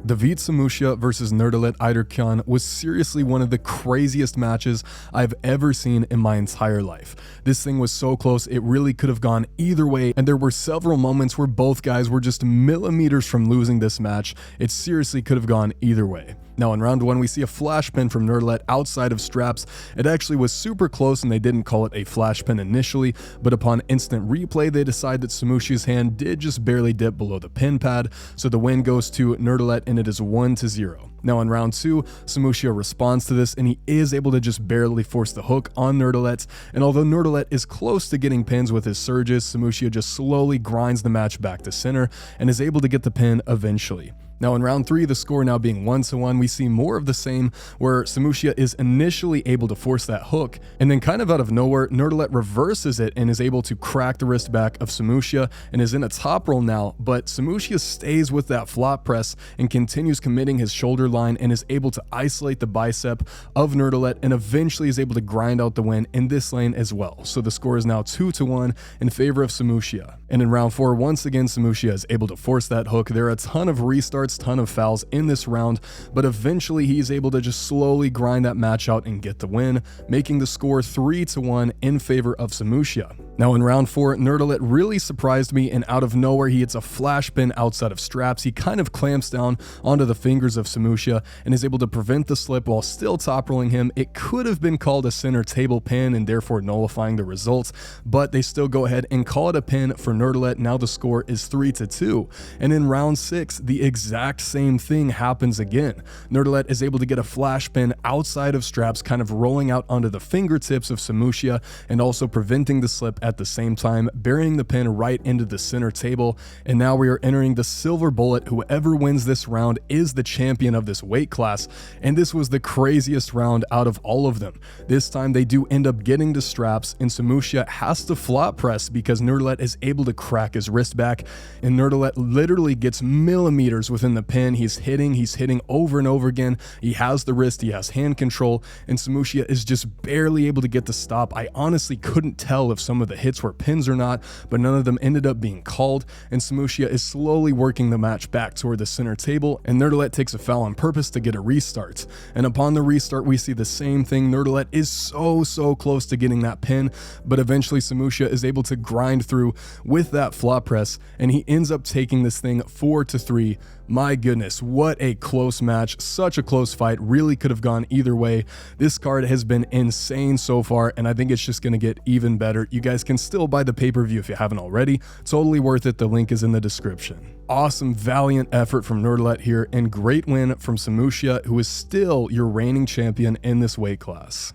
Davit SAMUSHIA versus NURDAULET AIDARKHAN was seriously one of the craziest matches I've ever seen in my entire life. This thing was so close, it really could have gone either way, and there were several moments where both guys were just millimeters from losing this match. It seriously could have gone either way. Now in round 1 we see a flash pin from NURDAULET outside of straps. It actually was super close and they didn't call it a flash pin initially, but upon instant replay they decide that SAMUSHIA's hand did just barely dip below the pin pad, so the win goes to NURDAULET and it is 1-0. Now in round 2, SAMUSHIA responds to this and he is able to just barely force the hook on NURDAULET, and although NURDAULET is close to getting pins with his surges, SAMUSHIA just slowly grinds the match back to center and is able to get the pin eventually. Now in round 3, the score now being 1-1, we see more of the same, where SAMUSHIA is initially able to force that hook, and then kind of out of nowhere, NURDAULET reverses it and is able to crack the wrist back of SAMUSHIA and is in a top roll now, but SAMUSHIA stays with that flop press and continues committing his shoulder line and is able to isolate the bicep of NURDAULET and eventually is able to grind out the win in this lane as well. So the score is now 2-1 in favor of SAMUSHIA. And in round 4, once again, SAMUSHIA is able to force that hook. There are a ton of restarts, ton of fouls in this round, but eventually he's able to just slowly grind that match out and get the win, making the score 3-1 in favor of SAMUSHIA. Now in round 4, NURDAULET really surprised me, and out of nowhere he hits a flash pin outside of straps. He kind of clamps down onto the fingers of SAMUSHIA and is able to prevent the slip while still top rolling him. It could have been called a center table pin and therefore nullifying the results, but they still go ahead and call it a pin for NURDAULET. Now the score is 3-2. And in round 6, the exact same thing happens again. NURDAULET is able to get a flash pin outside of straps, kind of rolling out onto the fingertips of SAMUSHIA and also preventing the slip at the same time, burying the pin right into the center table. And now we are entering the silver bullet. Whoever wins this round is the champion of this weight class, and this was the craziest round out of all of them. This time they do end up getting to straps, and SAMUSHIA has to flop press because NURDAULET is able to crack his wrist back, and NURDAULET literally gets millimeters within the pin. He's hitting over and over again. He has the wrist, he has hand control, and SAMUSHIA is just barely able to get the stop. I honestly couldn't tell if some of the hits were pins or not, but none of them ended up being called, and SAMUSHIA is slowly working the match back toward the center table, and NURDAULET takes a foul on purpose to get a restart. And upon the restart we see the same thing. NURDAULET is so close to getting that pin, but eventually SAMUSHIA is able to grind through with that flop press, and he ends up taking this thing 4-3. My goodness, what a close match. Such a close fight. Really could have gone either way. This card has been insane so far, and I think it's just going to get even better. You guys can still buy the pay-per-view if you haven't already. Totally worth it. The link is in the description. Awesome, valiant effort from NURDAULET here, and great win from SAMUSHIA, who is still your reigning champion in this weight class.